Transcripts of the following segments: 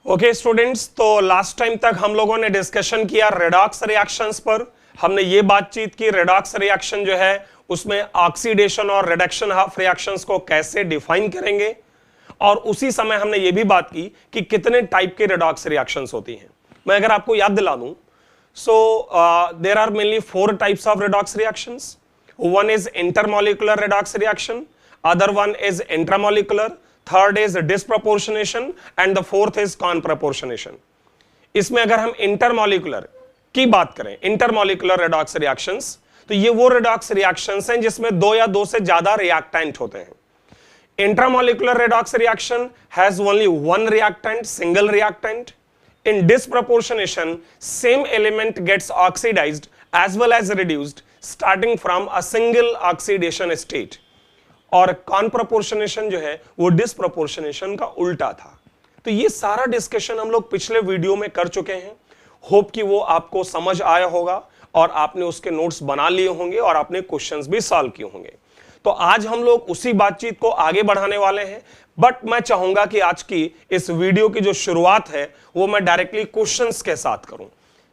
Okay students, तो last time तक हम लोगों ने डिस्कशन किया रेडॉक्स रिएक्शंस पर। हमने ये बातचीत की रेडॉक्स रिएक्शन जो है उसमें ऑक्सीडेशन और रिडक्शन ऑफ रिएक्शंस को कैसे डिफाइन करेंगे, और उसी समय हमने ये भी बात की कि कितने टाइप के रेडॉक्स रिएक्शंस होती हैं। मैं अगर आपको याद दिला दूं, so there are mainly 4 types of redox reactions. One is intermolecular redox reaction, other one is intramolecular, third is disproportionation and the fourth is comproportionation. इसमें अगर हम इंटरमॉलिक्यूलर की बात करें, इंटरमॉलिक्यूलर रेडॉक्स रिएक्शंस, तो ये वो रेडॉक्स रिएक्शंस हैं जिसमें 2 या 2 से ज्यादा रिएक्टेंट होते हैं। Intramolecular redox reaction has only one reactant, single reactant. In disproportionation, same element gets oxidized as well as reduced starting from a single oxidation state. और कॉनप्रपोर्शनेशन जो है वो डिस्प्रपोर्शनेशन का उल्टा था। तो ये सारा डिस्कशन हम लोग पिछले वीडियो में कर चुके हैं। होप कि वो आपको समझ आया होगा और आपने उसके नोट्स बना लिए होंगे और आपने क्वेश्चंस भी सॉल्व किए होंगे। तो आज हम लोग उसी बातचीत को आगे बढ़ाने वाले हैं, बट मैं चाहूंगा कि आज की इस वीडियो की जो शुरुआत है वो मैं डायरेक्टली क्वेश्चंस के साथ करूं।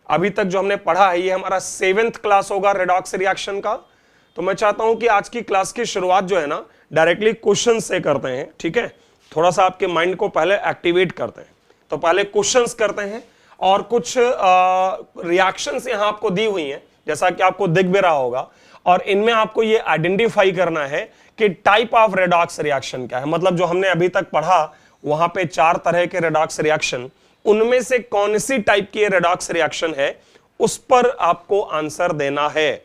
अभी तक जो हमने पढ़ा है ये हमारा 7th क्लास होगा रेडॉक्स रिएक्शन का। तो मैं चाहता हूं कि आज की क्लास की शुरुआत जो है ना डायरेक्टली क्वेश्चन से करते हैं, ठीक है। थोड़ा सा आपके माइंड को पहले एक्टिवेट करते हैं। तो पहले क्वेश्चंस करते हैं और कुछ रिएक्शंस यहां आपको दी हुई हैं, जैसा कि आपको दिख भी रहा होगा, और इनमें आपको ये आइडेंटिफाई करना है कि टाइप ऑफ रेडॉक्स रिएक्शन क्या है। मतलब जो हमने अभी तक पढ़ा वहां पे 4 तरह के रेडॉक्स रिएक्शन, उनमें से कौन सी टाइप की रेडॉक्स रिएक्शन है उस पर आपको आंसर देना है।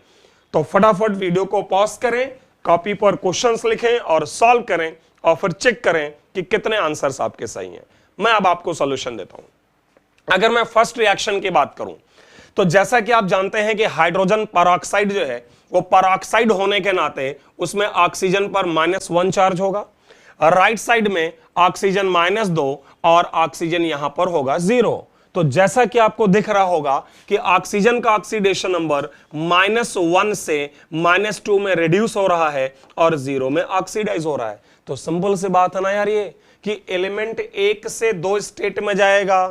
तो फटाफट वीडियो को पॉज करें, कॉपी पर क्वेश्चंस लिखें और सॉल्व करें और फिर चेक करें कि कितने आंसर्स आपके सही हैं। मैं अब आपको सॉल्यूशन देता हूं। अगर मैं फर्स्ट रिएक्शन की बात करूं तो जैसा कि आप जानते हैं कि हाइड्रोजन परऑक्साइड जो है वो परऑक्साइड होने के नाते उसमें ऑक्सीजन पर -1 चार्ज होगा, राइट साइड में ऑक्सीजन -2 और ऑक्सीजन यहां पर होगा 0। तो जैसा कि आपको दिख रहा होगा कि ऑक्सीजन का ऑक्सीडेशन नंबर -1 से -2 में रिड्यूस हो रहा है और 0 में ऑक्सीडाइज हो रहा है। तो सिंपल सी बात है ना यार ये कि एलिमेंट 1 से 2 स्टेट में जाएगा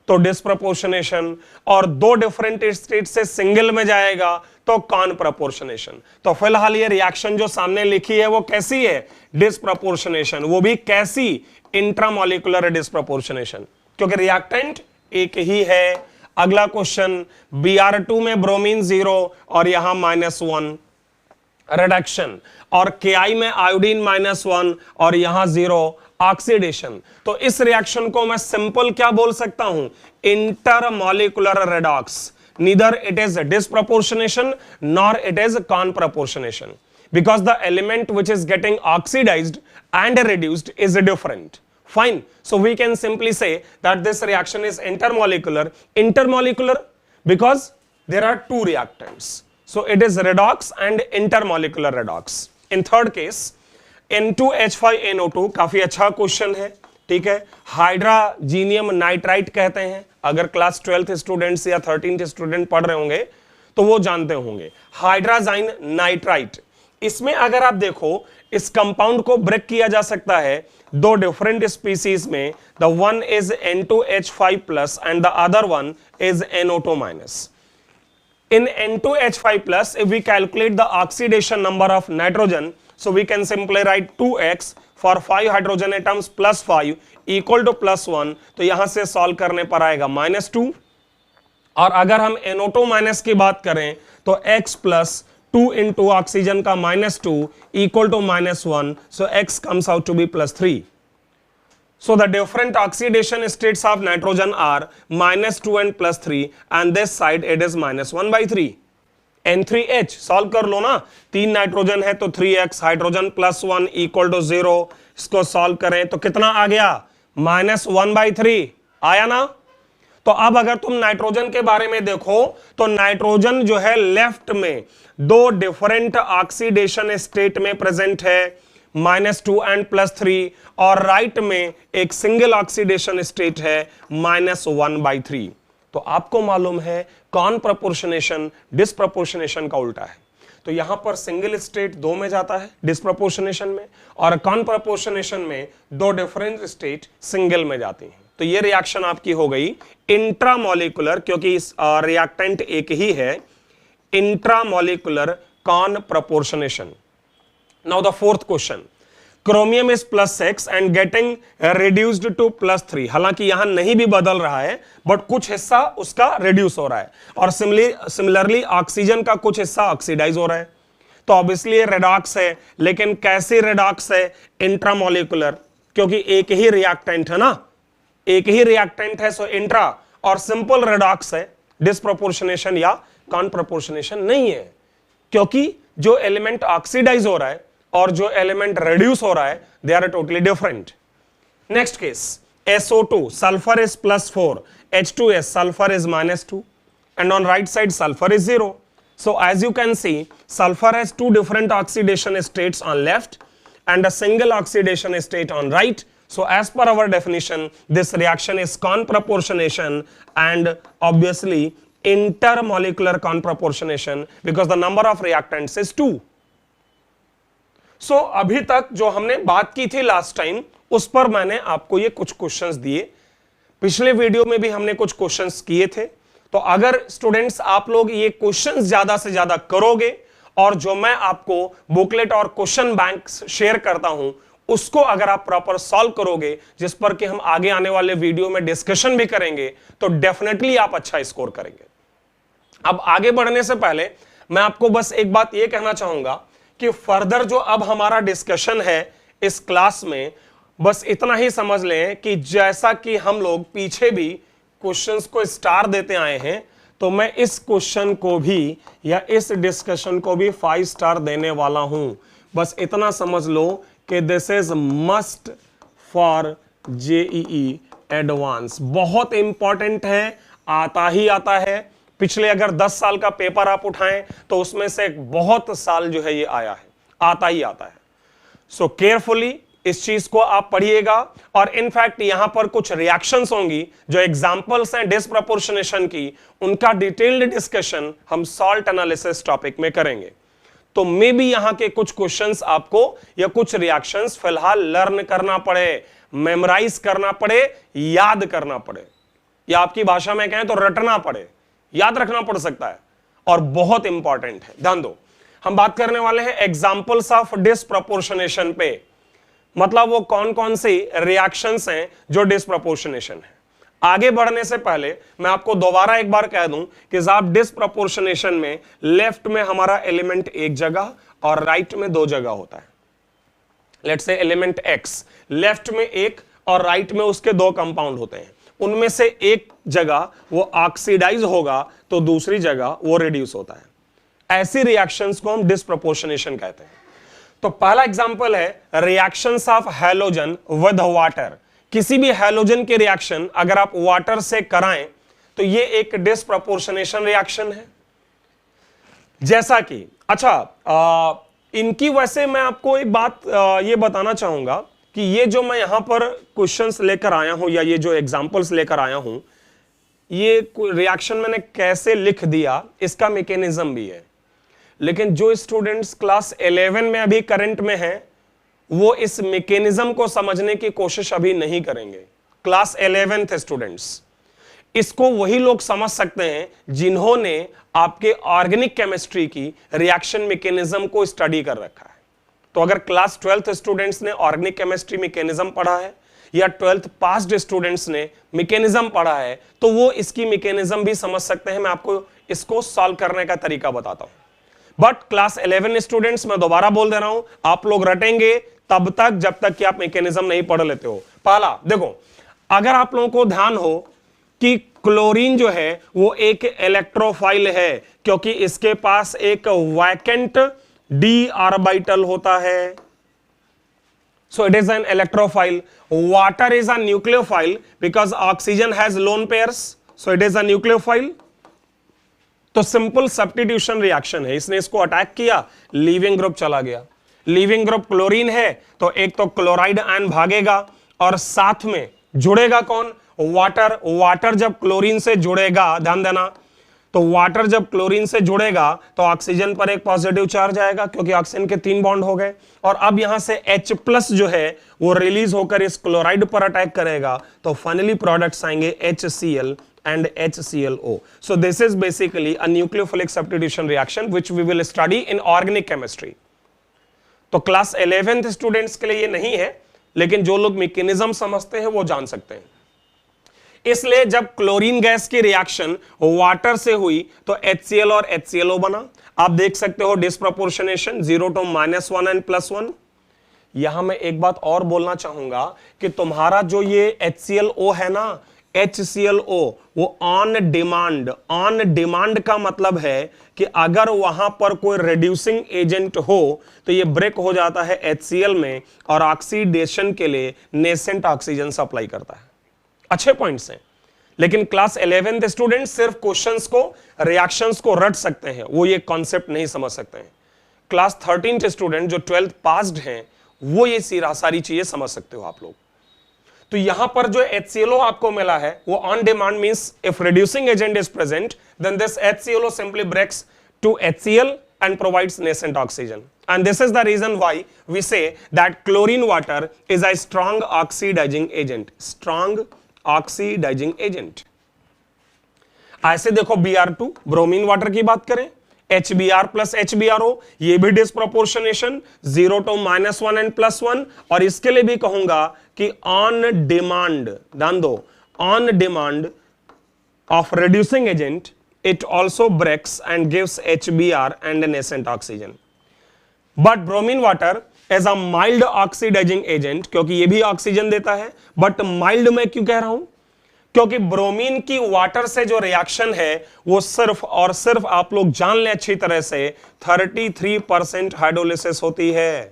तो डिस्प्रपोर्शनेशन, और 2 डिफरेंट स्टेट से सिंगल में जाएगा तो कॉनप्रपोर्शनेशन। तो फिलहाल ये रिएक्शन जो सामने लिखी है वो कैसी है? डिस्प्रपोर्शनेशन। वो भी कैसी? इंट्रामॉलिक्यूलर डिस्प्रपोर्शनेशन, क्योंकि रिएक्टेंट एक ही है। अगला क्वेश्चन, Br2 में ब्रोमीन 0 और यहां -1 रिडक्शन, और Ki में आयोडीन -1 और यहां 0 ऑक्सीडेशन। तो इस रिएक्शन को मैं सिंपल क्या बोल सकता हूं? Intermolecular redox. Neither it is disproportionation nor it is conproportionation, because the element which is getting oxidized and reduced is different. Fine. So we can simply say that this reaction is intermolecular. Intermolecular because there are 2 reactants. So it is redox and intermolecular redox. In third case, N2H5NO2 काफी अच्छा question है, ठीक है। हाइड्रोजीनियम nitrite कहते हैं। अगर class 12th students या 13th student पढ़ रहे होंगे तो वो जानते होंगे हाइड्रोजाइन नाइट्राइट। इसमें अगर आप देखो इस कंपाउंड को ब्रेक किया जा सकता है 2 डिफरेंट स्पीसीज में। The one is N2H5+ and the other one is NO2-। In N2H5+, if we calculate the oxidation number of nitrogen, so we can simply write 2x for 5 hydrogen atoms plus 5 equal to +1। तो यहां से solve करने पर आएगा -2। और अगर हम NO2- की बात करें तो x plus 2 into ऑक्सीजन का -2 equal to -1, so x comes out to be +3। So the different oxidation states of nitrogen are -2 and +3, and this side it is -1/3। N3H solve कर लो ना, 3 नाइट्रोजन है तो 3x, हाइड्रोजन +1 इक्वल टू 0। इसको solve करें तो कितना आ गया? -1/3 आया ना। तो अब अगर तुम नाइट्रोजन के बारे में देखो तो नाइट्रोजन जो है लेफ्ट में 2 डिफरेंट ऑक्सीडेशन स्टेट में प्रेजेंट है, -2 एंड +3, और राइट में एक सिंगल ऑक्सीडेशन स्टेट है -1/3। तो आपको मालूम है कॉनप्रपोर्शनेशन डिस्प्रपोर्शनेशन का उल्टा है। तो यहां पर सिंगल स्टेट 2 में जाता है डिस्प्रपोर्शनेशन में, और कॉनप्रपोर्शनेशन में 2 डिफरेंट स्टेट सिंगल में जाती हैं। तो ये रिएक्शन आपकी हो गई इंट्रामोलिकुलर, क्योंकि इस रिएक्टेंट एक ही है, intramolecular comproportionation. Now the fourth question, chromium is +6 and getting reduced to +3। हालांकि यहां नहीं भी बदल रहा है, बट कुछ हिस्सा उसका रिड्यूस हो रहा है, और सिमिलरली ऑक्सीजन का कुछ हिस्सा ऑक्सीडाइज हो रहा है। तो ऑब्वियसली ये रेडॉक्स है, लेकिन कैसी रेडॉक्स है? इंट्रामोलिकुलर, क्योंकि एक ही रिएक्टेंट है ना, एक ही रिएक्टेंट है, सो इंट्रा, और सिंपल रेडॉक्स है, डिस्प्रोपोर्शनेशन या कॉन्प्रपोर्शनेशन नहीं है, क्योंकि जो एलिमेंट ऑक्सीडाइज हो रहा है और जो एलिमेंट रिड्यूस हो रहा है, they are totally different. Next case, SO2, sulfur is +4, H2S, sulfur is -2, and on right side sulfur is 0. So as you can see, sulfur has two different oxidation states on left and a single oxidation state on right. So as per our definition, this reaction is conproportionation and obviously intermolecular conproportionation because the number of reactants is 2. So अभी तक जो हमने बात की थी last time, उस पर मैंने आपको ये कुछ क्वेश्चंस दिए, पिछले वीडियो में भी हमने कुछ क्वेश्चंस किए थे। तो अगर स्टूडेंट्स आप लोग ये क्वेश्चंस ज्यादा से ज्यादा करोगे और जो मैं आपको बुकलेट और क्वेश्चन बैंक शेयर करता हूं उसको अगर आप प्रॉपर सॉल्व करोगे, जिस पर कि हम आगे आने वाले वीडियो में डिस्कशन भी करेंगे, तो डेफिनेटली आप अच्छा स्कोर करेंगे। अब आगे बढ़ने से पहले मैं आपको बस एक बात ये कहना चाहूंगा कि फर्दर जो अब हमारा डिस्कशन है इस क्लास में, बस इतना ही समझ लें कि जैसा कि हम लोग पीछे भी क्वेश्चंस को स्टार देते आए हैं, तो मैं इस क्वेश्चन को भी या इस डिस्कशन को भी 5 स्टार देने वाला हूं। बस इतना समझ लो कि this is must for JEE advance, बहुत इंपॉर्टेंट है, आता ही आता है। पिछले अगर 10 साल का पेपर आप उठाएं तो उसमें से बहुत साल जो है ये आया है, आता ही आता है। सो केयरफुली इस चीज को आप पढ़िएगा, और इनफैक्ट यहां पर कुछ रिएक्शंस होंगी जो एग्जांपल्स हैं डिस्प्रपोर्शनेशन की, उनका डिटेल्ड डिस्कशन हम सॉल्ट एनालिसिस टॉपिक में करेंगे। तो मे बी यहां के कुछ क्वेश्चंस आपको या कुछ रिएक्शंस फिलहाल लर्न करना पड़े, मेमोराइज करना पड़े, याद करना पड़े, या आपकी भाषा में कहें तो रटना पड़े, याद रखना पड़ सकता है, और बहुत इंपॉर्टेंट है। ध्यान दो, हम बात करने वाले हैं एग्जांपल्स ऑफ डिस्प्रपोर्शनेशन पे, मतलब वो कौन कौन सी रिएक्शंस हैं जो डिस्प्रपोर्शनेशन है। आगे बढ़ने से पहले मैं आपको दोबारा एक बार कह दूं कि आप डिस्प्रपोर्शनेशन में लेफ्ट में हमारा एलिमेंट एक जगह और राइट में 2 जगह होता है। Let's say element x, left में एक और राइट में उसके 2 कंपाउंड होते हैं, उनमें से एक जगह वो ऑक्सीडाइज होगा तो दूसरी जगह वो रिड्यूस होता है। ऐसी रिएक्शंस को हम डिस्प्रपोर्शनेशन कहते हैं। तो पहला एग्जांपल है reactions of halogen with water. किसी भी हैलोजन के रिएक्शन अगर आप वाटर से कराएं तो ये एक डिस्प्रपोर्शनेशन रिएक्शन है। जैसा कि इनकी वैसे मैं आपको एक बात ये बताना चाहूंगा कि ये जो मैं यहां पर क्वेश्चंस लेकर आया हूं या ये जो एग्जांपल्स लेकर आया हूं, ये रिएक्शन मैंने कैसे लिख दिया इसका मैकेनिज्म भी है, लेकिन जो स्टूडेंट्स क्लास 11 में अभी करंट में हैं वो इस मैकेनिज्म को समझने की कोशिश अभी नहीं करेंगे। क्लास 11th स्टूडेंट्स, इसको वही लोग समझ सकते हैं जिन्होंने आपके ऑर्गेनिक केमिस्ट्री की रिएक्शन मैकेनिज्म को स्टडी कर रखा है। तो अगर क्लास 12th स्टूडेंट्स ने ऑर्गेनिक केमिस्ट्री मैकेनिज्म पढ़ा है या 12th पास्ड स्टूडेंट्स ने मैकेनिज्म पढ़ा है तो वो इसकी मैकेनिज्म भी समझ सकते हैं। मैं आपको इसको सॉल्व करने का तरीका बताता हूं। बट क्लास 11 स्टूडेंट्स, मैं दोबारा बोल दे रहा हूं, आप लोग रटेंगे तब तक जब तक कि आप मैकेनिज्म नहीं पढ़ लेते हो। पहला देखो, अगर आप लोगों को ध्यान हो कि क्लोरीन जो है वो एक इलेक्ट्रोफाइल है, क्योंकि इसके पास एक वैकेंट डी ऑर्बिटल होता है, so it is an electrophile. Water is a nucleophile because oxygen has lone pairs, so it is a nucleophile. तो सिंपल सब्स्टिट्यूशन रिएक्शन है, इसने इसको अटैक किया, लीविंग ग्रुप चला गया। लीविंग ग्रुप क्लोरीन है तो एक तो क्लोराइड आयन भागेगा और साथ में जुड़ेगा कौन? वाटर। वाटर जब क्लोरीन से जुड़ेगा, ध्यान देना, तो वाटर जब क्लोरीन से जुड़ेगा तो ऑक्सीजन पर एक पॉजिटिव चार्ज आएगा क्योंकि ऑक्सीजन के 3 बॉन्ड हो गए, और अब यहां से H+ जो है वो रिलीज होकर इस क्लोराइड पर अटैक करेगा, तो फाइनली प्रोडक्ट्स आएंगे HCl and HClO. So this is basically a nucleophilic substitution reaction which we will study in organic chemistry. तो क्लास 11th स्टूडेंट्स के लिए ये नहीं है, लेकिन जो लोग मैकेनिज्म समझते हैं वो जान सकते हैं। इसलिए जब क्लोरीन गैस की रिएक्शन वाटर से हुई तो HCl और HClO बना। आप देख सकते हो डिस्प्रपोर्शनेशन 0 to -1 and +1। यहां मैं एक बात और बोलना चाहूंगा कि तुम्हारा जो ये HClO है ना, HClO, वो ऑन डिमांड का मतलब है कि अगर वहां पर कोई रिड्यूसिंग एजेंट हो तो ये ब्रेक हो जाता है HCl में और ऑक्सीडेशन के लिए नेसेंट ऑक्सीजन सप्लाई करता है। अच्छे पॉइंट्स हैं, लेकिन क्लास 11th स्टूडेंट सिर्फ क्वेश्चंस को, रिएक्शंस को रट सकते हैं, वो ये कॉन्सेप्ट नहीं समझ सकते हैं। क्लास 13th स्टूडेंट जो 12th पास्ड हैं वो ये सारी चीजें समझ सकते हो आप लोग। तो यहां पर जो HClO आपको मिला है वो on demand means if reducing agent is present then this HClO simply breaks to HCl and provides nascent oxygen, and this is the reason why we say that chlorine water is a strong oxidizing agent. ऐसे देखो Br2 bromine water की बात करें, HBr plus HBrO, ये भी disproportionation 0 to -1 and +1, और इसके लिए भी कहूंगा कि ऑन डिमांड, ध्यान दो, on demand of reducing agent it also breaks and gives HBr and a nascent oxygen. But bromine water as a mild oxidizing agent, क्योंकि ये भी ऑक्सीजन देता है, बट माइल्ड मैं क्यों कह रहा हूं? क्योंकि ब्रोमीन की वाटर से जो रिएक्शन है वो सिर्फ और सिर्फ, आप लोग जान लें अच्छी तरह से, 33% हाइड्रोलिसिस होती है।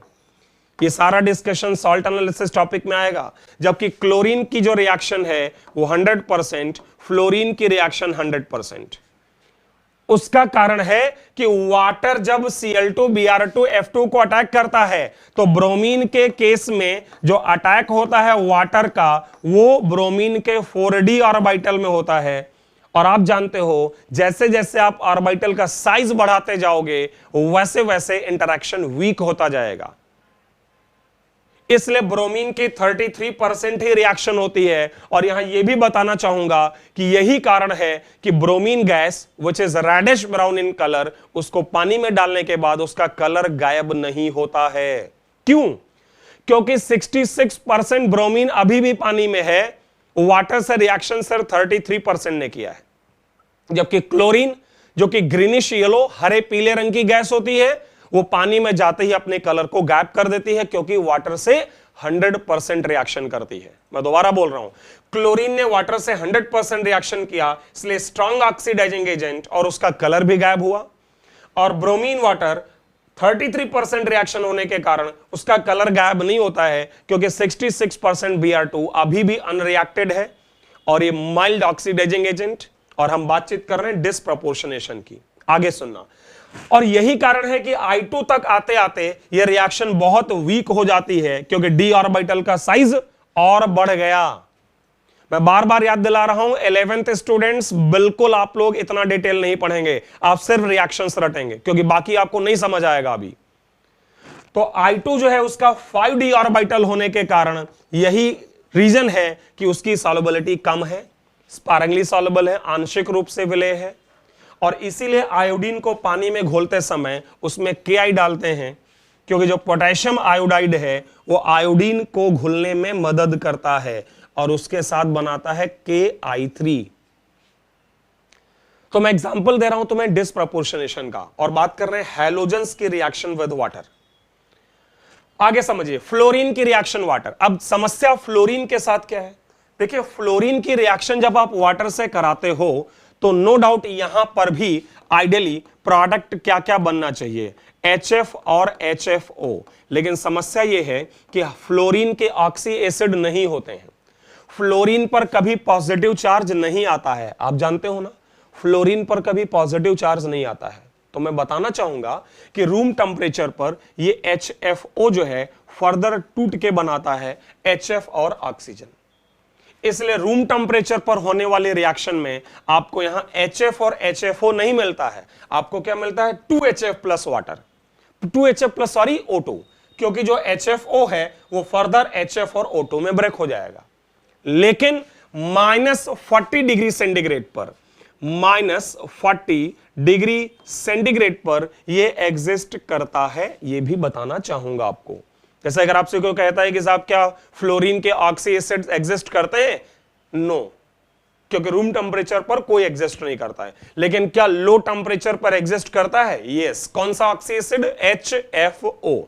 ये सारा डिस्कशन सॉल्ट एनालिसिस टॉपिक में आएगा, जबकि क्लोरीन की जो रिएक्शन है वो 100%, फ्लोरीन की रिएक्शन 100%। उसका कारण है कि वाटर जब Cl2, Br2, F2 को अटैक करता है तो ब्रोमीन के केस में जो अटैक होता है वाटर का वो ब्रोमीन के 4d ऑर्बिटल में होता है, और आप जानते हो जैसे जैसे आप ऑर्बिटल का साइज बढ़ाते जाओगे वैसे वैसे इंटरेक्शन वीक होता जाएगा। इसलिए ब्रोमीन की 33% ही रिएक्शन होती है, और यहां यह भी बताना चाहूंगा कि यही कारण है कि bromine gas which is reddish brown in colour, उसको पानी में डालने के बाद उसका कलर गायब नहीं होता है। क्यों? क्योंकि 66% ब्रोमीन अभी भी पानी में है, वाटर से रिएक्शन सिर्फ 33% ने किया है, जबकि क्लोरीन जो कि ग्रीनिश येलो, हरे पीले रंग की गैस होती है, वो पानी में जाते ही अपने कलर को गायब कर देती है, क्योंकि वाटर से 100% रिएक्शन करती है। मैं दोबारा बोल रहा हूं, क्लोरीन ने वाटर से 100% रिएक्शन किया, इसलिए स्ट्रॉन्ग ऑक्सीडाइजिंग एजेंट, और उसका कलर भी गायब हुआ। और ब्रोमीन वाटर 33% रिएक्शन होने के कारण उसका कलर गायब नहीं होता है, क्योंकि 66% Br2 अभी भी अनरिएक्टेड है, और ये माइल्ड ऑक्सीडाइजिंग एजेंट। और हम बातचीत कर रहे हैं डिस्प्रपोर्शनेशन की, आगे सुनना। और यही कारण है कि I2 तक आते आते यह रिएक्शन बहुत वीक हो जाती है, क्योंकि d ऑर्बिटल का साइज और बढ़ गया। मैं बार बार याद दिला रहा हूं, 11th स्टूडेंट्स बिल्कुल आप लोग इतना डिटेल नहीं पढ़ेंगे, आप सिर्फ रिएक्शंस रटेंगे, क्योंकि बाकी आपको नहीं समझ आएगा अभी। तो I2 जो है उसका 5d ऑर्बिटल होने के कारण यही रीजन है कि उसकी सॉल्युबिलिटी कम है, स्पारेंगली सॉल्युबल है, आंशिक रूप से विलेय है, और इसीलिए आयोडीन को पानी में घोलते समय उसमें Ki डालते हैं, क्योंकि जो पोटेशियम आयोडाइड है वो आयोडीन को घुलने में मदद करता है और उसके साथ बनाता है Ki3। तो मैं एग्जांपल दे रहा हूं तुम्हें डिस्प्रपोर्शनेशन का, और बात कर रहे हैं हैलोजेंस की रिएक्शन विद वाटर। आगे समझिए फ्लोरीन की रिएक्शन वाटर। अब समस्या फ्लोरीन के साथ क्या है? देखिए, फ्लोरीन की रिएक्शन जब आप वाटर से कराते हो तो नो डाउट यहां पर भी आइडियली प्रोडक्ट क्या क्या बनना चाहिए, HF और HFO। लेकिन समस्या यह है कि फ्लोरीन के ऑक्सी एसिड नहीं होते हैं, फ्लोरीन पर कभी पॉजिटिव चार्ज नहीं आता है। आप जानते हो ना, फ्लोरीन पर कभी पॉजिटिव चार्ज नहीं आता है। तो मैं बताना चाहूंगा कि रूम टेम्परेचर पर ये HFO जो है फर्दर टूट के बनाता है HF और ऑक्सीजन। इसलिए रूम टेम्परेचर पर होने वाले रिएक्शन में आपको यहां HF और HFO नहीं मिलता है, आपको क्या मिलता है 2HF plus water, 2HF plus sorry O2, क्योंकि जो HFO है वो फर्दर HF और O2 में ब्रेक हो जाएगा। लेकिन -40 डिग्री सेंटीग्रेड पर, -40 डिग्री सेंटीग्रेड पर ये एग्जिस्ट करता है, ये भी बताना चाहूंगा आपको। जैसे अगर आपसे कोई कहता है कि साहब क्या फ्लोरीन के ऑक्सी एसिड एग्जिस्ट करते हैं, नो, क्योंकि रूम टेम्परेचर पर कोई एग्जिस्ट नहीं करता है। लेकिन क्या लो टेम्परेचर पर एग्जिस्ट करता है? यस। कौन सा ऑक्सी एसिड? HFO।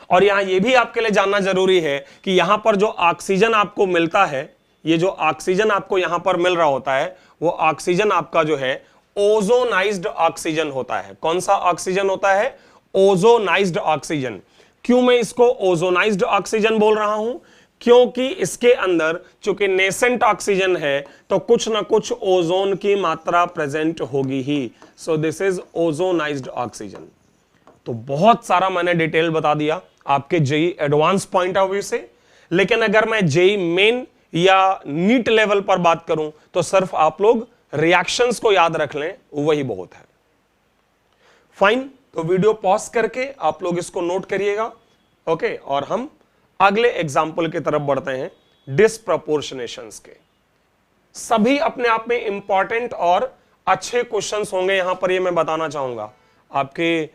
और यहां यह भी आपके लिए जानना जरूरी है कि यहां पर जो ऑक्सीजन आपको मिलता है, ये जो ऑक्सीजन आपको यहां पर मिल रहा होता है, वो ऑक्सीजन आपका जो है ओजोनाइज्ड ऑक्सीजन होता है। कौन सा ऑक्सीजन होता है? Ozonised oxygen. क्यों मैं इसको ओजोनाइज्ड ऑक्सीजन बोल रहा हूं? क्योंकि इसके अंदर चूंकि नेसेंट ऑक्सीजन है तो कुछ ना कुछ ओजोन की मात्रा प्रेजेंट होगी ही। So this is ozonised oxygen. तो बहुत सारा मैंने डिटेल बता दिया आपके JEE advanced point of view से, लेकिन अगर मैं जेई मेन या नीट लेवल पर बात करूं तो सिर्फ आप लोग रिएक्शंस को याद रख लें, वही बहुत है। फाइन, तो वीडियो पॉज करके आप लोग इसको नोट करिएगा, ओके। और हम अगले एग्जाम्पल की तरफ बढ़ते हैं, डिस्प्रपोर्शनेशंस के। सभी अपने आप में इंपॉर्टेंट और अच्छे क्वेश्चंस होंगे यहां पर, ये मैं बताना चाहूंगा आपके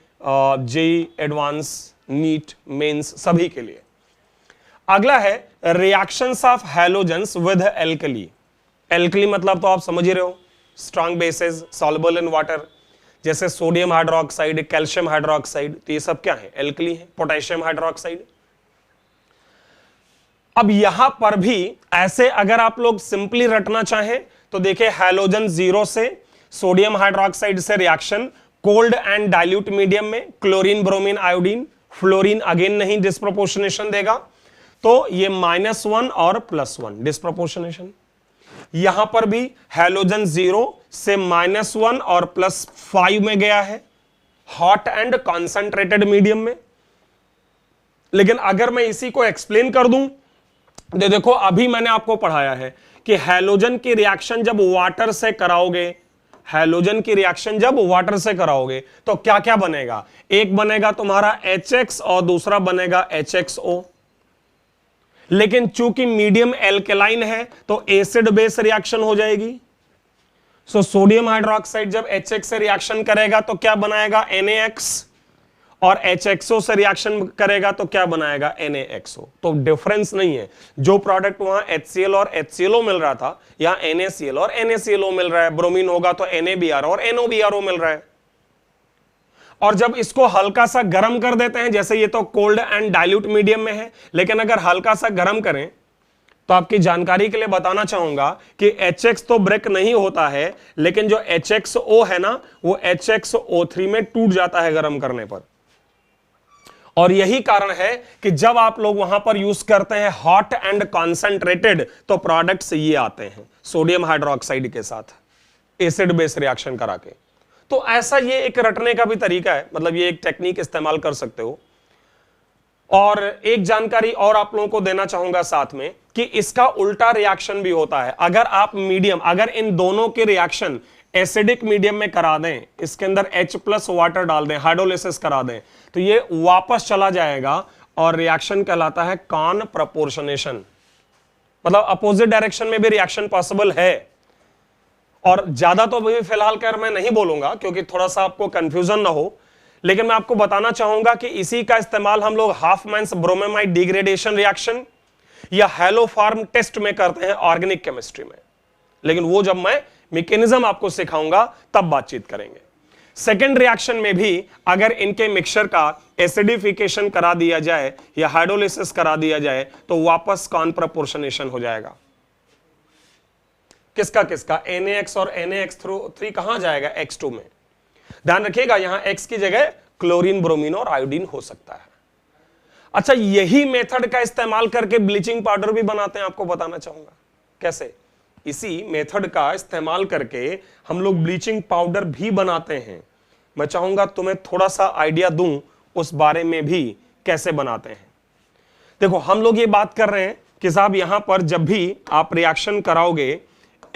जेई एडवांस, नीट, मेंस सभी के लिए। अगला है reactions of halogens with alkali. Alkali मतलब तो आप समझ ही रहे हो, strong bases soluble in water, जैसे सोडियम हाइड्रोक्साइड, कैल्शियम हाइड्रोक्साइड, तो ये सब क्या है? एल्कली है। Potassium hydroxide. अब यहां पर भी ऐसे अगर आप लोग सिंपली रटना चाहें तो देखिए, हैलोजन 0 से सोडियम हाइड्रोक्साइड से reaction cold and dilute medium में, chlorine, bromine, iodine, fluorine again नहीं डिस्प्रोपोर्शनेशन देगा, तो ये -1 और +1 डिस्प्रोपोर्शनेशन। यहां पर भी हैलोजन 0 से -1 और +5 में गया है, हॉट एंड कॉन्सेंट्रेटेड मीडियम में। लेकिन अगर मैं इसी को एक्सप्लेन कर दूं तो देखो, अभी मैंने आपको पढ़ाया है कि हैलोजन की रिएक्शन जब वाटर से कराओगे, हैलोजन की रिएक्शन जब वाटर से कराओगे तो क्या क्या बनेगा? एक बनेगा तुम्हारा HX और दूसरा बनेगा HXO। लेकिन चूंकि मीडियम एल्केलाइन है तो एसिड बेस रिएक्शन हो जाएगी। सो सोडियम हाइड्रोक्साइड जब HX से रिएक्शन करेगा तो क्या बनाएगा? NaX, और HXO से रिएक्शन करेगा तो क्या बनाएगा? NaXO। तो डिफरेंस नहीं है, जो प्रोडक्ट वहां HCl और HClO मिल रहा था, यहां NaCl और NaClO मिल रहा है। ब्रोमीन होगा तो NaBr और NOBRO मिल रहा है। और जब इसको हल्का सा गर्म कर देते हैं, जैसे ये तो कोल्ड एंड डाइल्यूट मीडियम में है, लेकिन अगर हल्का सा गर्म करें तो आपकी जानकारी के लिए बताना चाहूंगा कि HX तो ब्रेक नहीं होता है, लेकिन जो HXO है ना, वो HXO3 में टूट जाता है गर्म करने पर। और यही कारण है कि जब आप लोग वहां पर यूज करते हैं हॉट एंड कॉन्सेंट्रेटेड, तो प्रोडक्ट्स ये आते हैं सोडियम हाइड्रोक्साइड के साथ एसिड बेस रिएक्शन करा के। तो ऐसा ये एक रटने का भी तरीका है, मतलब ये एक टेक्निक इस्तेमाल कर सकते हो। और एक जानकारी और आप लोगों को देना चाहूंगा साथ में कि इसका उल्टा रिएक्शन भी होता है। अगर आप मीडियम, अगर इन दोनों के रिएक्शन एसिडिक मीडियम में करा दें, इसके अंदर H+ वाटर डाल दें, हाइड्रोलिसिस करा दें, तो ये वापस चला जाएगा और रिएक्शन कहलाता है कॉनप्रपोर्शनेशन। मतलब अपोजिट डायरेक्शन में भी रिएक्शन पॉसिबल है। और ज्यादा तो अभी फिलहाल कर मैं नहीं बोलूंगा क्योंकि थोड़ा सा आपको कंफ्यूजन ना हो, लेकिन मैं आपको बताना चाहूंगा कि इसी का इस्तेमाल हम लोग हाफमैन्स ब्रोमेमाइड डिग्रेडेशन रिएक्शन या हैलोफार्म टेस्ट में करते हैं ऑर्गेनिक केमिस्ट्री में। लेकिन वो जब मैं मैकेनिज्म आपको सिखाऊंगा तब बातचीत करेंगे। सेकेंड रिएक्शन में भी अगर इनके मिक्सचर का एसिडिफिकेशन करा दिया जाए या हाइड्रोलिसिस करा दिया जाए तो वापस कॉनप्रपोर्शनेशन हो जाएगा। किसका किसका? NaX और NaX3 कहां जाएगा? X2 में। ध्यान रखिएगा, यहां X की जगह क्लोरीन, ब्रोमीन और आयोडीन हो सकता है। अच्छा, यही मेथड का इस्तेमाल करके ब्लीचिंग पाउडर भी बनाते हैं, आपको बताना चाहूंगा कैसे। इसी मेथड का इस्तेमाल करके हम लोग ब्लीचिंग पाउडर भी बनाते हैं। मैं चाहूंगा तुम्हें थोड़ा सा आइडिया दूं उस बारे में भी, कैसे बनाते हैं। देखो, हम लोग ये बात कर रहे हैं कि साहब यहां पर जब भी आप रिएक्शन कराओगे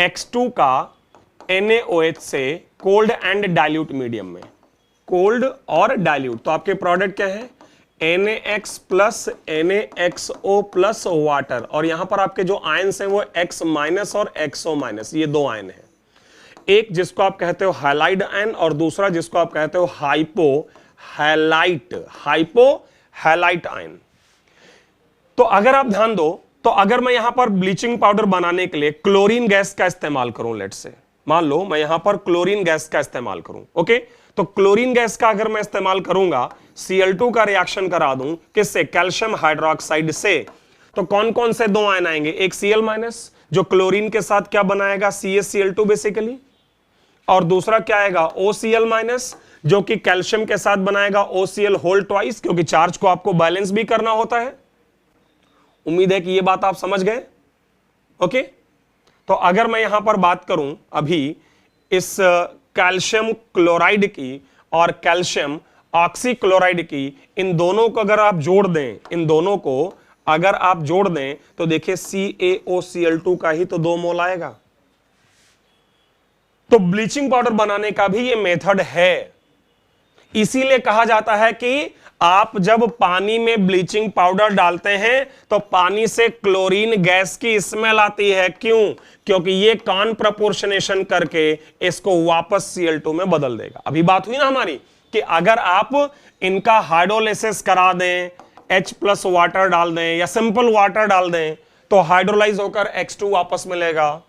X2 का NaOH से कोल्ड एंड डाइल्यूट मीडियम में, कोल्ड और डाइल्यूट, तो आपके प्रोडक्ट क्या है NaX plus NaXO plus water, और यहां पर आपके जो आयंस हैं वो X माइनस और XO माइनस, ये दो आयन हैं, एक जिसको आप कहते हो हैलाइड आयन और दूसरा जिसको आप कहते हो हाइपो हैलाइट आयन। तो अगर आप ध्यान दो, तो अगर मैं यहां पर ब्लीचिंग पाउडर बनाने के लिए क्लोरीन गैस का इस्तेमाल करूं, लेट से मान लो मैं यहां पर क्लोरीन गैस का इस्तेमाल करूं, ओके, तो क्लोरीन गैस का अगर मैं इस्तेमाल करूंगा, Cl2 का रिएक्शन करा दूं किससे, कैल्शियम हाइड्रोक्साइड से, तो कौन कौन से दो आयन आएंगे, एक Cl माइनस जो क्लोरीन के साथ क्या बनाएगा CaCl2 बेसिकली, और दूसरा क्या आएगा OCl माइनस जो कि कैल्शियम के साथ बनाएगा OCl होल ट्वाइस, क्योंकि चार्ज को आपको बैलेंस भी करना होता है। उम्मीद है कि यह बात आप समझ गए, ओके। तो अगर मैं यहां पर बात करूं अभी इस कैल्शियम क्लोराइड की और कैल्शियम ऑक्सीक्लोराइड की, इन दोनों को अगर आप जोड़ दें, इन दोनों को अगर आप जोड़ दें तो देखिए CaOCl2 का ही तो 2 मोल आएगा। तो ब्लीचिंग पाउडर बनाने का भी ये मेथड है, इसीलिए कहा जाता है कि आप जब पानी में ब्लीचिंग पाउडर डालते हैं तो पानी से क्लोरीन गैस की स्मेल आती है, क्यों, क्योंकि ये कॉन प्रपोर्शनेशन करके इसको वापस Cl2 में बदल देगा। अभी बात हुई ना हमारी कि अगर आप इनका हाइड्रोलाइसिस करा दें, H प्लस वाटर डाल दें या सिंपल वाटर डाल दें तो हाइड्रोलाइज होकर X2 वापस मिलेगा।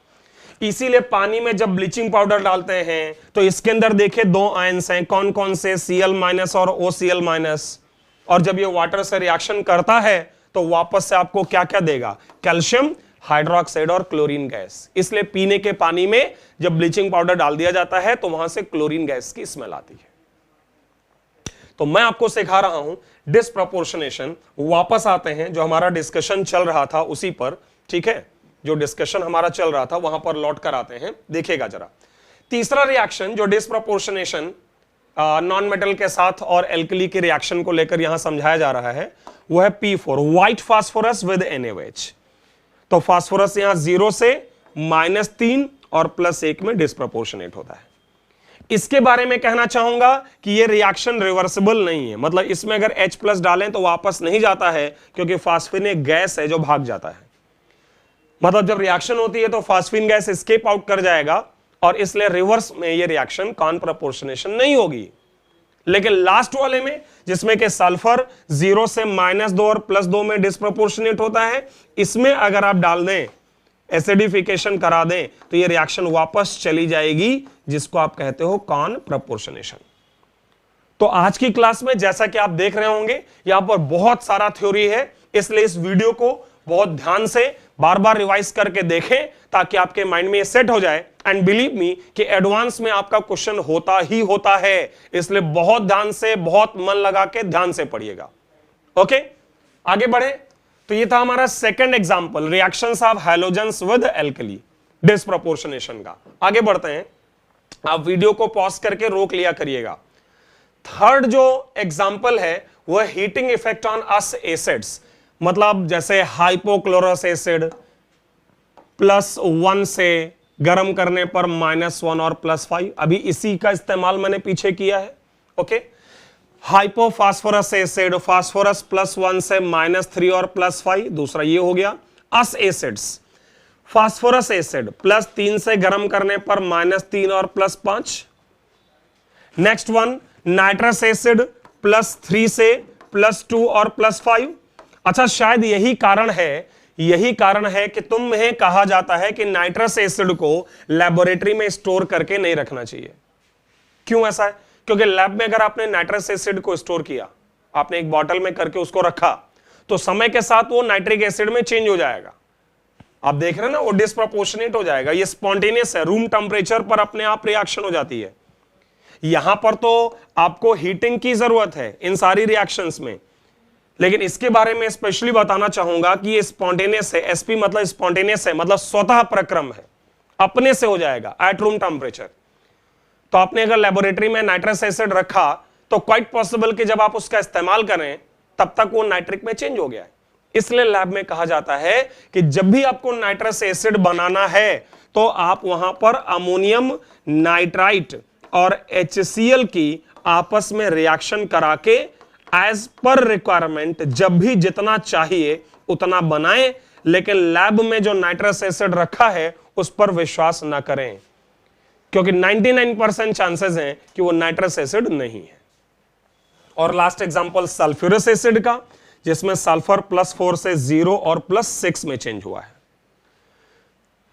इसीलिए पानी में जब ब्लीचिंग पाउडर डालते हैं तो इसके अंदर देखिए दो आयंस हैं, कौन कौन से, Cl माइनस और OCl माइनस, और जब ये वाटर से रिएक्शन करता है तो वापस से आपको क्या क्या देगा, कैल्शियम हाइड्रोक्साइड और क्लोरीन गैस। इसलिए पीने के पानी में जब ब्लीचिंग पाउडर डाल दिया जाता है तो वहां से क्लोरीन गैस की स्मेल आती है। तो मैं आपको सिखा रहा हूं डिस्प्रपोर्शनेशन। वापस आते हैं, जो हमारा डिस्कशन चल रहा था उसी पर, ठीक है, जो डिस्कशन हमारा चल रहा था वहां पर लौट कर आते हैं। देखिएगा जरा, तीसरा रिएक्शन जो डिस्प्रपोर्शनेशन नॉन मेटल के साथ और एल्कली के रिएक्शन को लेकर यहां समझाया जा रहा है, वो है P4 white phosphorus with NaOH। तो फास्फोरस यहां 0 से -3 और +1 में डिस्प्रपोर्शनेट होता है। इसके बारे में कहना चाहूंगा कि ये रिएक्शन रिवर्सिबल नहीं है, मतलब इसमें अगर H+ डालें तो वापस नहीं जाता है, क्योंकि फास्फिन एक गैस है जो भाग जाता है। मतलब जब रिएक्शन होती है तो फास्फिन गैस एस्केप आउट कर जाएगा, और इसलिए रिवर्स में ये रिएक्शन कॉन प्रपोर्शनेशन नहीं होगी। लेकिन लास्ट वाले में जिसमें कि सल्फर 0 से -2 और +2 में डिस्प्रपोर्शनेट होता है, इसमें अगर आप डाल दें, एसिडिफिकेशन करा दें, तो ये रिएक्शन वापस चली जाएगी, जिसको आप कहते हो कॉन प्रपोर्शनेशन। तो आज की क्लास में जैसा कि आप देख रहे होंगे यहां पर बहुत सारा थ्योरी है, इसलिए इस वीडियो को बहुत ध्यान से बार बार रिवाइज करके देखें ताकि आपके माइंड में ये सेट हो जाए। एंड बिलीव मी कि एडवांस में आपका क्वेश्चन होता ही होता है, इसलिए बहुत ध्यान से, बहुत मन लगा के ध्यान से पढ़िएगा। ओके, आगे बढ़े। तो ये था हमारा second example, reactions of halogens with alkali, disproportionation का। आगे बढ़ते हैं, आप वीडियो को पॉज करके रोक लिया करिएगा। थर्ड जो एग्जांपल है वह heating effect on us acids, मतलब जैसे हाइपोक्लोरस एसिड +1 से गर्म करने पर -1 और +5, अभी इसी का इस्तेमाल मैंने पीछे किया है। ओके, हाइपोफॉस्फोरस एसिड फास्फोरस +1 से -3 और +5, दूसरा ये हो गया। अस एसिड्स, फास्फोरस एसिड +3 से गर्म करने पर -3 और +5। नेक्स्ट वन नाइट्रस एसिड +3 से +2 और +5। अच्छा, शायद यही कारण है कि तुम्हें कहा जाता है कि नाइट्रस एसिड को लैबोरेटरी में स्टोर करके नहीं रखना चाहिए। क्यों ऐसा है? क्योंकि लैब में अगर आपने नाइट्रस एसिड को स्टोर किया, आपने एक बॉटल में करके उसको रखा, तो समय के साथ वो नाइट्रिक एसिड में चेंज हो जाएगा। आप देख रहे हैं ना, वो डिस्प्रपोर्शनेट हो जाएगा। ये स्पॉन्टेनियस है, रूम टेम्परेचर पर अपने आप रिएक्शन हो जाती है। यहां पर तो आपको हीटिंग की जरूरत है इन सारी रिएक्शंस में, लेकिन इसके बारे में स्पेशली बताना चाहूंगा कि ये स्पॉन्टेनियस है। एसपी मतलब स्पॉन्टेनियस है, मतलब स्वतः प्रक्रम है, अपने से हो जाएगा एट रूम टेम्परेचर। तो आपने अगर लेबोरेटरी में नाइट्रस एसिड रखा तो क्वाइट पॉसिबल कि जब आप उसका इस्तेमाल करें तब तक वो नाइट्रिक में चेंज हो गया है। इसलिए लैब में कहा जाता है कि जब भी आपको नाइट्रस एसिड बनाना है तो आप वहां पर अमोनियम नाइट्राइट और HCl की आपस में रिएक्शन करा के एज पर रिक्वायरमेंट जब भी जितना चाहिए उतना बनाएं, लेकिन लैब में जो नाइट्रस एसिड रखा है उस पर विश्वास ना करें, क्योंकि 99% चांसेस हैं कि वो नाइट्रस एसिड नहीं है। और लास्ट एग्जांपल सल्फ्यूरस एसिड का, जिसमें सल्फर +4 से 0 और +6 में चेंज हुआ है।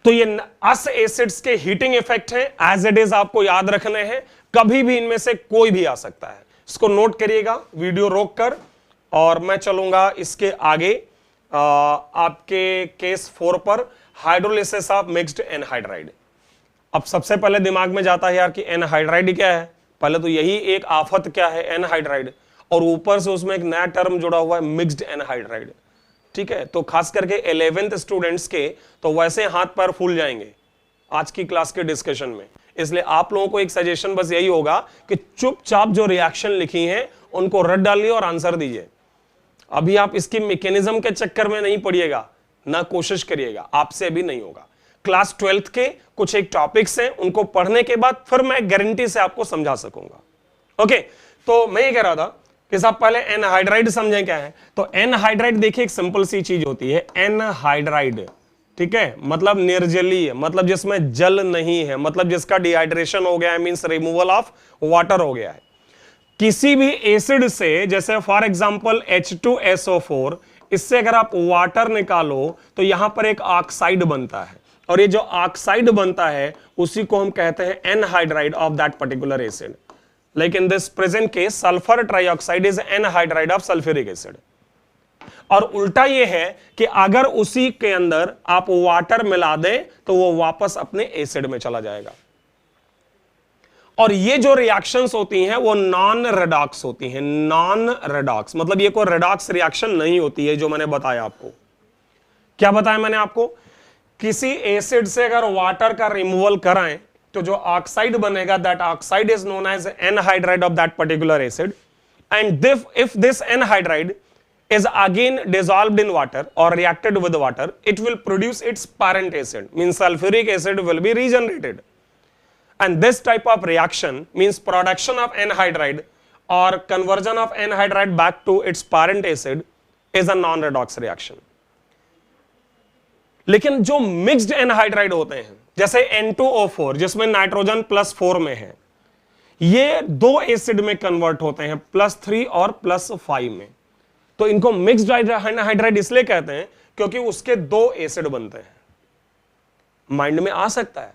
तो ये अस एसिड्स के हीटिंग इफेक्ट है, एज इट इज आपको याद रखने हैं, कभी भी इनमें से कोई भी आ सकता है। इसको नोट करिएगा वीडियो रोक कर, और मैं चलूंगा इसके आगे आपके केस 4 पर, हाइड्रोलिसिस ऑफ मिक्स्ड एनहाइड्राइड। अब सबसे पहले दिमाग में जाता है यार कि एनहाइड्राइड क्या है, पहले तो यही एक आफत क्या है एनहाइड्राइड, और ऊपर से उसमें एक नया टर्म जुड़ा हुआ है मिक्स्ड एनहाइड्राइड। ठीक है, तो खास करके 11th स्टूडेंट्स के तो वैसे हाथ पैर फूल जाएंगे आज की क्लास के डिस्कशन में। इसलिए आप लोगों को एक सजेशन बस यही होगा कि चुपचाप जो रिएक्शन लिखी है उनको रट डालिए और आंसर दीजिए। अभी आप इसकी मैकेनिज्म के चक्कर में नहीं पड़िएगा, ना कोशिश करिएगा, आपसे अभी नहीं होगा। क्लास 12th के कुछ एक टॉपिक्स हैं, उनको पढ़ने के बाद फिर मैं गारंटी से आपको समझा सकूंगा। ओके, तो मैं ये कह रहा था कि साहब पहले एनहाइड्राइड समझें क्या है। तो एनहाइड्राइड देखिए एक सिंपल सी चीज होती है, एनहाइड्राइड, ठीक है, मतलब निर्जलीय, मतलब जिसमें जल नहीं है, मतलब जिसका डिहाइड्रेशन हो गया है, मींस रिमूवल ऑफ वाटर हो गया है। किसी भी एसिड से, जैसे फॉर एग्जांपल H2SO4, इससे अगर आप वाटर निकालो तो यहां पर एक ऑक्साइड बनता है, और ये जो ऑक्साइड बनता है उसी को हम कहते हैं anhydride of that particular acid. Like in this present case sulphur trioxide is anhydride of sulphuric acid. और उल्टा ये है कि अगर उसी के अंदर आप वाटर मिला दें तो वो वापस अपने एसिड में चला जाएगा। और ये जो रिएक्शंस होती हैं वो नॉन रेडॉक्स होती हैं। नॉन रेडॉक्स मतलब ये कोई रेडॉक्स रिएक्शन नहीं होती है। जो मैंने बताया आपको, क्या बताया मैंने आपको, किसी एसिड से अगर वाटर का रिमूवल कराएं तो जो ऑक्साइड बनेगा, that oxide is known as anhydride of that particular acid, and if this anhydride is again dissolved in water or reacted with water, it will produce its parent acid, means sulfuric acid will be regenerated. And this type of reaction means production of anhydride or conversion of anhydride back to its parent acid is a non-redox reaction. लेकिन जो mixed anhydride होते हैं, जैसे N2O4 जिसमें nitrogen +4 में है, ये दो एसिड में कन्वर्ट होते हैं, +3 और +5 में। तो इनको मिक्स्ड एनहाइड्राइड इसलिए कहते हैं क्योंकि उसके दो एसिड बनते हैं। माइंड में आ सकता है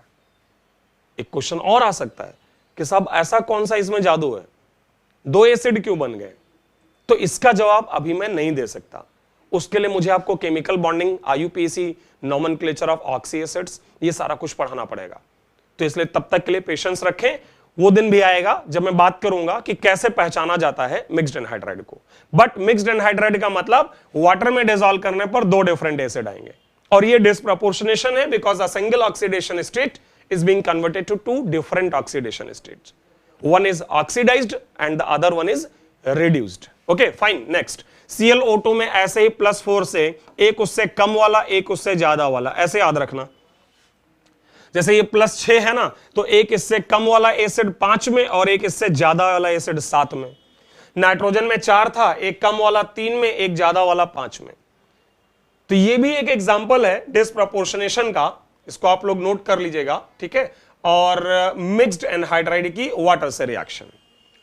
एक क्वेश्चन और आ सकता है कि साहब ऐसा कौन सा इसमें जादू है, दो एसिड क्यों बन गए? तो इसका जवाब अभी मैं नहीं दे सकता। उसके लिए मुझे आपको chemical bonding, IUPAC, nomenclature of oxy acids, ये सारा कुछ पढ़ाना पड़ेगा। तो इसलिए तब तक के लिए पेशेंस रखें। वो दिन भी आएगा जब मैं बात करूंगा कि कैसे पहचाना जाता है मिक्स्ड एनहाइड्राइड को। बट मिक्स्ड एनहाइड्राइड का मतलब वाटर में डिसॉल्व करने पर दो डिफरेंट एसिड आएंगे, और ये डिस्प्रपोर्शनेशन है because a single oxidation state is being converted to two different oxidation states. One is oxidised and the other one is reduced. Okay fine. Next, ClO2 में ऐसे ही +4 से एक उससे कम वाला, एक उससे ज्यादा वाला, ऐसे याद रखना। जैसे ये +6 है ना, तो एक इससे कम वाला एसिड 5 में और एक इससे ज्यादा वाला एसिड 7 में। नाइट्रोजन में 4 था, एक कम वाला 3 में, एक ज्यादा वाला 5 में। तो ये भी एक एग्जांपल है डिस्प्रपोर्शनेशन का, इसको आप लोग नोट कर लीजिएगा, ठीक है। और मिक्स्ड एनहाइड्राइड की वाटर से रिएक्शन।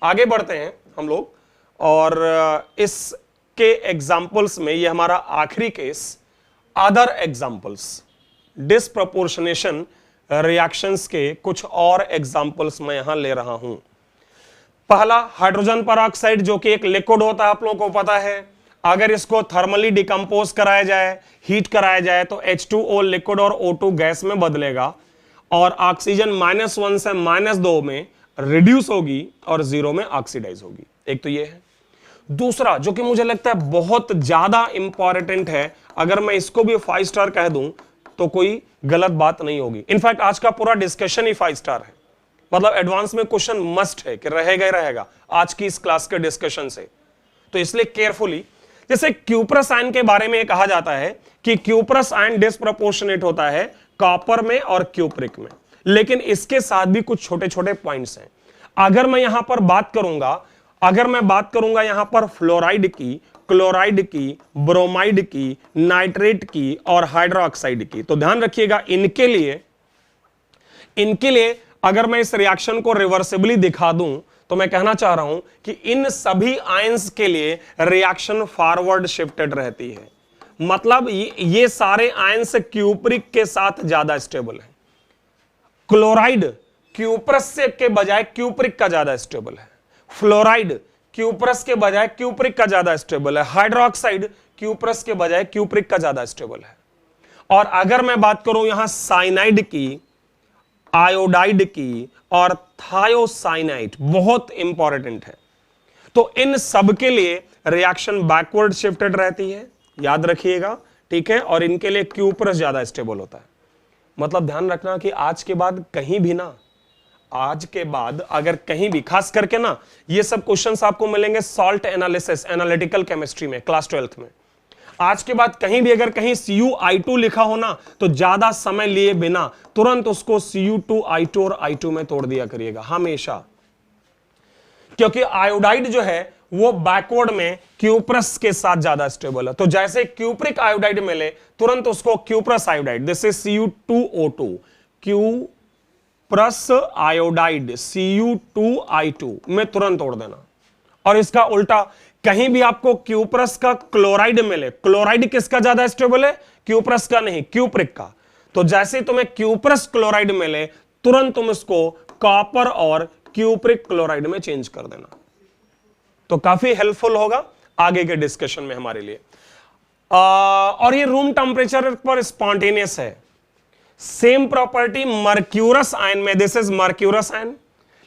आगे बढ़ते हैं हम लोग, और इसके एग्जांपल्स में ये हमारा आखिरी case, other examples disproportionation reactions के कुछ और एग्जांपल्स मैं यहां ले रहा हूं। पहला, हाइड्रोजन परऑक्साइड जो कि एक लिक्विड होता है, आप लोगों को पता है। अगर इसको थर्मली डिकम्पोज कराया जाए, हीट कराया जाए, तो H2O लिक्विड और O2 गैस में बदलेगा, और ऑक्सीजन -1 से -2 में रिड्यूस होगी और 0 में ऑक्सीडाइज होगी। एक तो ये है। दूसरा जो कि मुझे लगता है बहुत ज्यादा इंपॉर्टेंट है, अगर मैं इसको भी 5 स्टार कह दूं तो कोई गलत बात नहीं होगी। इनफैक्ट आज का पूरा डिस्कशन ही 5 स्टार है, मतलब एडवांस में क्वेश्चन मस्ट है कि रहेगा ही रहेगा आज की इस क्लास के डिस्कशन से। तो इसलिए केयरफुली, जैसे क्यूप्रस आयन के बारे में कहा जाता है कि क्यूप्रस आयन डिस्प्रोपोर्शनेट होता है कॉपर में और क्यूप्रिक में, लेकिन इसके साथ भी कुछ छोटे छोटे पॉइंट्स हैं। अगर मैं यहां पर बात करूंगा यहां पर फ्लोराइड की, क्लोराइड की, ब्रोमाइड की, नाइट्रेट की और हाइड्रोक्साइड की, तो ध्यान रखिएगा इनके लिए अगर मैं इस रिएक्शन को रिवर्सिबली दिखा दूं तो मैं कहना चाह रहा हूं कि इन सभी आयंस के लिए रिएक्शन फॉरवर्ड शिफ्टेड रहती है। मतलब ये सारे आयंस क्यूप्रिक के साथ ज्यादा स्टेबल है। क्लोराइड क्यूप्रस से के बजाय क्यूप्रिक का ज्यादा स्टेबल है। फ्लोराइड क्यूप्रस के बजाय क्यूप्रिक का ज्यादा स्टेबल है। हाइड्रोक्साइड क्यूप्रस के बजाय क्यूप्रिक का ज्यादा स्टेबल है। और अगर मैं बात करूं यहां साइनाइड की, आयोडाइड की और थायोसाइनाइड, बहुत इंपॉर्टेंट है, तो इन सब के लिए रिएक्शन बैकवर्ड शिफ्टेड रहती है, याद रखिएगा, ठीक है। और इनके लिए क्यूप्रस ज्यादा स्टेबल होता है। मतलब ध्यान रखना कि आज के बाद अगर कहीं भी, खास करके ना ये सब क्वेश्चंस आपको मिलेंगे सॉल्ट एनालिसिस, एनालिटिकल केमिस्ट्री में, क्लास 12th में। आज के बाद कहीं भी अगर कहीं Cu(I2) लिखा हो ना, तो ज्यादा समय लिए बिना तुरंत उसको Cu2I2 और I2 में तोड़ दिया करिएगा हमेशा, क्योंकि आयोडाइड जो है वो बैकवर्ड में क्यूप्रस के साथ ज्यादा स्टेबल है। तो जैसे क्यूप्रिक आयोडाइड मिले तुरंत उसको cuprous iodide, this is Cu2O2, cuprous iodide Cu2I2 में तुरंत तोड़ देना। और इसका उल्टा कहीं भी आपको क्यूप्रस का क्लोराइड मिले, क्लोराइड किसका ज्यादा स्टेबल है? क्यूप्रस का नहीं, क्यूप्रिक का। तो जैसे तुम्हें क्यूप्रस क्लोराइड मिले तुरंत तुम इसको कॉपर और क्यूप्रिक क्लोराइड में चेंज कर देना। तो काफी हेल्पफुल होगा आगे के डिस्कशन में हमारे लिए। और ये रूम टेम्परेचर पर स्पॉन्टेनियस है। सेम प्रॉपर्टी मर्क्यूरस आयन में, दिस इज मर्क्यूरस आयन,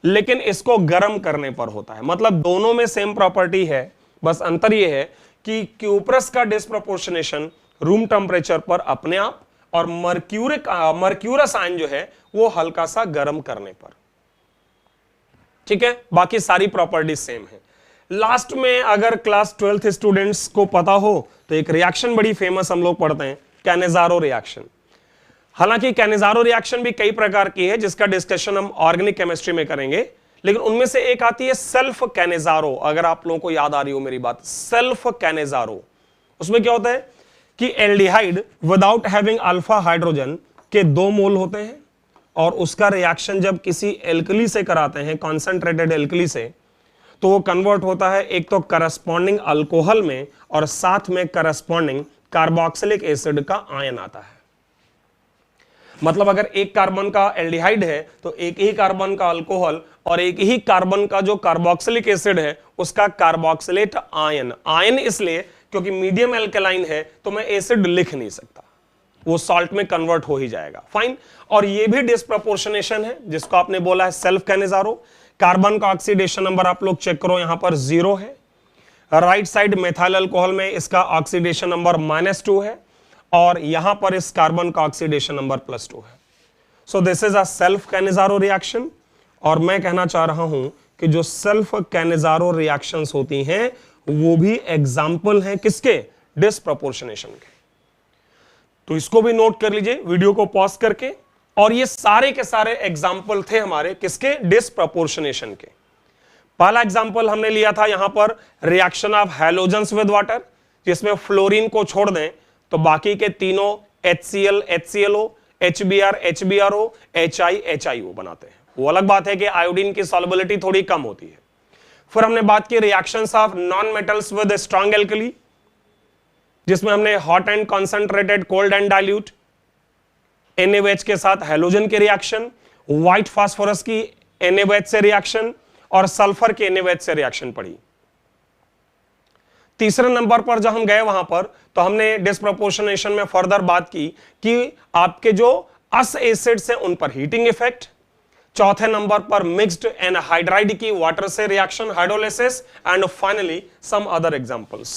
लेकिन इसको गर्म करने पर होता है। मतलब दोनों में सेम प्रॉपर्टी है, बस अंतर यह है कि क्यूप्रस का डिस्प्रोपोर्शनेशन रूम टेम्परेचर पर अपने आप, और मर्क्यूरस आयन जो है वो हल्का सा गर्म करने पर, ठीक है। बाकी सारी प्रॉपर्टी सेम है। लास्ट में अगर क्लास 12th स्टूडेंट्स को पता हो तो एक रिएक्शन बड़ी फेमस हम लोग पढ़ते हैं, कैनेजारो रिएक्शन। हालांकि कैनेजारो रिएक्शन भी कई प्रकार की है जिसका डिस्कशन हम ऑर्गेनिक केमिस्ट्री में करेंगे, लेकिन उनमें से एक आती है सेल्फ कैनेजारो। अगर आप लोगों को याद आ रही हो मेरी बात, सेल्फ कैनेजारो, उसमें क्या होता है कि aldehyde without having alpha hydrogen के 2 मोल होते हैं, और उसका रिएक्शन जब किसी एल्कली से कराते हैं, कॉन्सेंट्रेटेड एल्कली से, तो वो कन्वर्ट होता है एक तो करस्पॉन्डिंग अल्कोहल में, और साथ में करस्पॉन्डिंग कार्बोक्सिलिक एसिड का आयन आता है। मतलब अगर एक कार्बन का एल्डिहाइड है तो एक ही कार्बन का अल्कोहल और एक ही कार्बन का जो कार्बोक्सिलिक एसिड है उसका कार्बोक्सिलेट आयन। आयन इसलिए क्योंकि मीडियम एल्कलाइन है तो मैं एसिड लिख नहीं सकता, वो सॉल्ट में कन्वर्ट हो ही जाएगा, फाइन। और ये भी डिस्प्रोपोर्शनेशन है जिसको आपने बोला है सेल्फ कैनेजारो। कार्बन का ऑक्सीडेशन नंबर आप लोग चेक करो, यहां पर 0 है। राइट साइड मेथाइल अल्कोहल में इसका ऑक्सीडेशन नंबर -2 है, और यहां पर इस कार्बन का ऑक्सीडेशन नंबर +2 है। सो this is a self Cannizzaro reaction. और मैं कहना चाह रहा हूं कि जो सेल्फ कैनेजारो रिएक्शंस होती हैं वो भी एग्जाम्पल हैं किसके? डिस्प्रोपोर्शनेशन के। तो इसको भी नोट कर लीजिए वीडियो को पॉज करके। और ये सारे के सारे एग्जाम्पल थे हमारे किसके? डिस्प्रोपोर्शनेशन के। पहला एग्जाम्पल हमने लिया था यहां पर reaction of halogens with water, जिसमें फ्लोरीन को छोड़ दें तो बाकी के तीनों HCl HClO, HBr HBrO, HI HIO बनाते हैं। वो अलग बात है कि आयोडीन की सॉल्युबिलिटी थोड़ी कम होती है। फिर हमने बात की reactions of non metals with strong alkali, जिसमें हमने hot and concentrated, cold and dilute, NaOH के साथ हैलोजन की रिएक्शन, व्हाइट फास्फोरस की NaOH से रिएक्शन, और सल्फर के NaOH से रिएक्शन पढ़ी। तीसरे नंबर पर जब हम गए वहां पर तो हमने डिस्प्रोपोर्शनेशन में फर्दर बात की कि आपके जो अस एसिड्स हैं उन पर हीटिंग इफेक्ट। चौथे नंबर पर मिक्स्ड एनहाइड्राइड की वाटर से reaction, hydrolysis, and finally some other examples.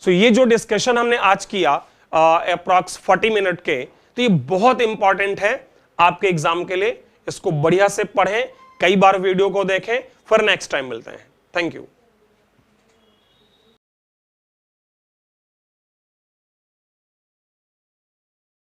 So ये जो डिस्कशन हमने आज किया अप्रॉक्स 40 मिनट के, तो ये बहुत इंपॉर्टेंट है आपके एग्जाम के लिए। इसको बढ़िया से पढ़ें, कई बार वीडियो को देखें, फिर नेक्स्ट टाइम मिलते हैं। Thank you.